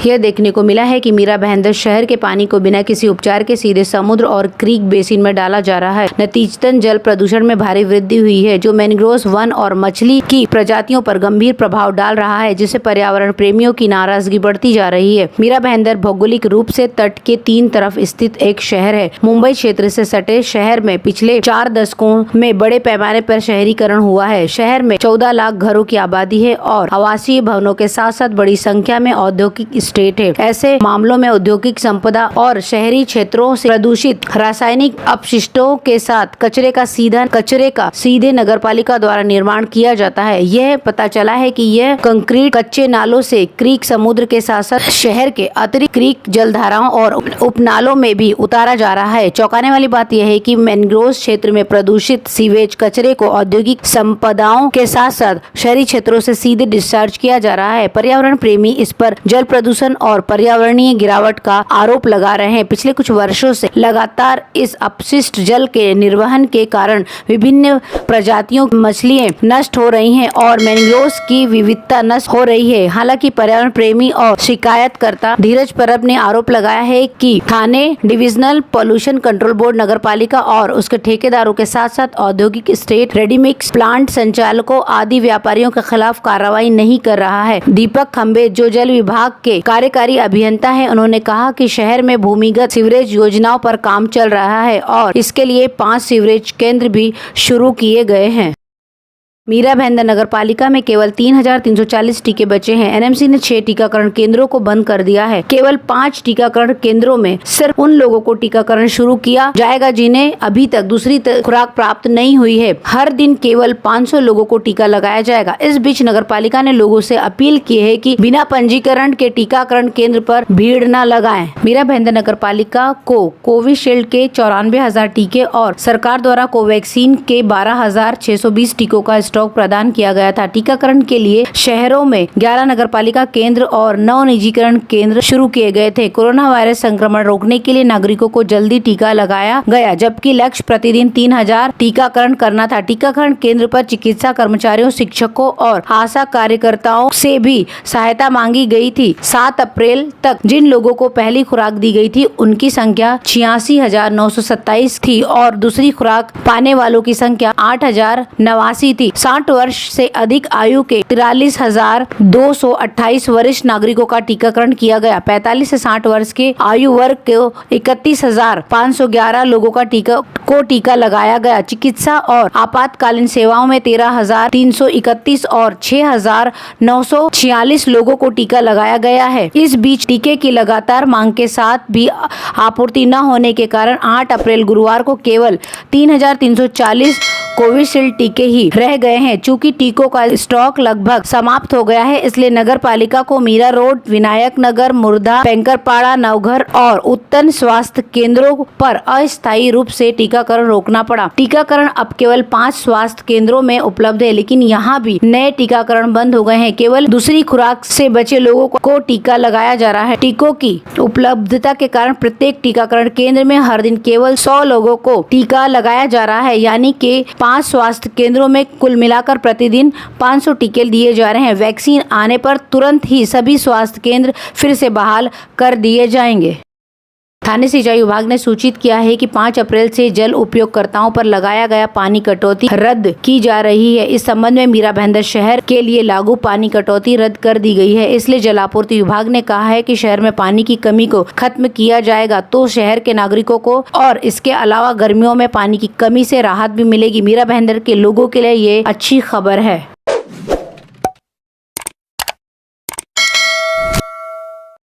यह देखने को मिला है कि मीरा भाईंदर शहर के पानी को बिना किसी उपचार के सीधे समुद्र और क्रीक बेसिन में डाला जा रहा है। नतीजतन जल प्रदूषण में भारी वृद्धि हुई है, जो मैंग्रोव वन और मछली की प्रजातियों पर गंभीर प्रभाव डाल रहा है, जिससे पर्यावरण प्रेमियों की नाराजगी बढ़ती जा रही है। मीरा भाईंदर भौगोलिक रूप से तट के 3 तरफ स्थित एक शहर है। मुंबई क्षेत्र से सटे शहर में पिछले 4 दशकों में बड़े पैमाने पर शहरीकरण हुआ है। शहर में 14 लाख घरों की आबादी है और आवासीय भवनों के साथ साथ बड़ी संख्या में औद्योगिक स्टेट है। ऐसे मामलों में औद्योगिक संपदा और शहरी क्षेत्रों से प्रदूषित रासायनिक अपशिष्टों के साथ कचरे का सीधे नगरपालिका द्वारा निर्माण किया जाता है। यह पता चला है कि यह कंक्रीट कच्चे नालों से क्रीक समुद्र के साथ साथ शहर के अतिरिक्त क्रीक जलधाराओं और उपनालों में भी उतारा जा रहा है। चौंकाने वाली बात यह है कि मैंग्रोव क्षेत्र में प्रदूषित सीवेज कचरे को औद्योगिक संपदाओं के साथ साथ शहरी क्षेत्रों से सीधे डिस्चार्ज किया जा रहा है। पर्यावरण प्रेमी इस पर जल प्रदूषण और पर्यावरणीय गिरावट का आरोप लगा रहे हैं। पिछले कुछ वर्षों से लगातार इस अपशिष्ट जल के निर्वहन के कारण विभिन्न प्रजातियों की मछलियां नष्ट हो रही हैं और मैंग्रोव की विविधता नष्ट हो रही है। हालांकि पर्यावरण प्रेमी और शिकायतकर्ता धीरज परब ने आरोप लगाया है कि थाने डिविजनल पोल्यूशन कंट्रोल बोर्ड, नगरपालिका और उसके ठेकेदारों के साथ साथ औद्योगिक स्टेट, रेडीमिक्स प्लांट संचालकों आदि व्यापारियों के खिलाफ कार्रवाई नहीं कर रहा है। दीपक खंबे, जो जल विभाग के कार्यकारी अभियंता हैं, उन्होंने कहा कि शहर में भूमिगत सीवरेज योजनाओं पर काम चल रहा है और इसके लिए 5 सीवरेज केंद्र भी शुरू किए गए हैं। मीरा भाईंदर नगर पालिका में केवल 3,340 टीके बचे हैं। एनएमसी ने 6 टीकाकरण केंद्रों को बंद कर दिया है। केवल 5 टीकाकरण केंद्रों में सिर्फ उन लोगों को टीकाकरण शुरू किया जाएगा जिन्हें अभी तक दूसरी खुराक प्राप्त नहीं हुई है। हर दिन केवल 500 लोगों को टीका लगाया जाएगा। इस बीच नगर पालिका ने लोगों से अपील की है कि बिना पंजीकरण के टीकाकरण केंद्र पर भीड़ न लगाएं। मीरा भाईंदर नगर पालिका को कोविशील्ड के 94,000 टीके और सरकार द्वारा कोवैक्सीन के 12,620 टीकों का स्टॉक प्रदान किया गया था। टीकाकरण के लिए शहरों में 11 नगरपालिका केंद्र और 9 निजीकरण केंद्र शुरू किए गए थे। कोरोना वायरस संक्रमण रोकने के लिए नागरिकों को जल्दी टीका लगाया गया, जबकि लक्ष्य प्रतिदिन 3,000 टीकाकरण करना था। टीकाकरण केंद्र पर चिकित्सा कर्मचारियों, शिक्षकों और आशा कार्यकर्ताओं से भी सहायता मांगी गई थी। 7 अप्रैल तक जिन लोगों को पहली खुराक दी गई थी उनकी संख्या 86,927 थी और दूसरी खुराक पाने वालों की संख्या 8,089 थी। 60 वर्ष से अधिक आयु के 43,228 वरिष्ठ नागरिकों का टीकाकरण किया गया। 45 से 60 वर्ष के आयु वर्ग के 31,511 लोगों का टीका लगाया गया। चिकित्सा और आपातकालीन सेवाओं में 13,331 और 6,946 लोगों को टीका लगाया गया है। इस बीच टीके की लगातार मांग के साथ भी आपूर्ति न होने के कारण 8 अप्रैल गुरुवार को केवल 3,340 कोविशील्ड टीके ही रह गए हैं। चूंकि टीकों का स्टॉक लगभग समाप्त हो गया है, इसलिए नगर पालिका को मीरा रोड, विनायक नगर, मुर्दा, पेंकरपाड़ा, नवघर और उत्तन स्वास्थ्य केंद्रों पर अस्थायी रूप से टीकाकरण रोकना पड़ा। टीकाकरण अब केवल 5 स्वास्थ्य केंद्रों में उपलब्ध है, लेकिन यहाँ भी नए टीकाकरण बंद हो गए हैं। केवल दूसरी खुराक से बचे लोगों को टीका लगाया जा रहा है। टीकों की उपलब्धता के कारण प्रत्येक टीकाकरण केंद्र में हर दिन केवल 100 लोगों को टीका लगाया जा रहा है, यानी कि 5 स्वास्थ्य केंद्रों में कुल मिलाकर प्रतिदिन 500 टीके दिए जा रहे हैं। वैक्सीन आने पर तुरंत ही सभी स्वास्थ्य केंद्र फिर से बहाल कर दिए जाएंगे। थाने सिंचाई विभाग ने सूचित किया है कि 5 अप्रैल से जल उपयोगकर्ताओं पर लगाया गया पानी कटौती रद्द की जा रही है। इस संबंध में मीरा भाईंदर शहर के लिए लागू पानी कटौती रद्द कर दी गई है। इसलिए जल आपूर्ति विभाग ने कहा है कि शहर में पानी की कमी को खत्म किया जाएगा तो शहर के नागरिकों को और इसके अलावा गर्मियों में पानी की कमी से राहत भी मिलेगी। मीरा भाईंदर के लोगों के लिए ये अच्छी खबर है।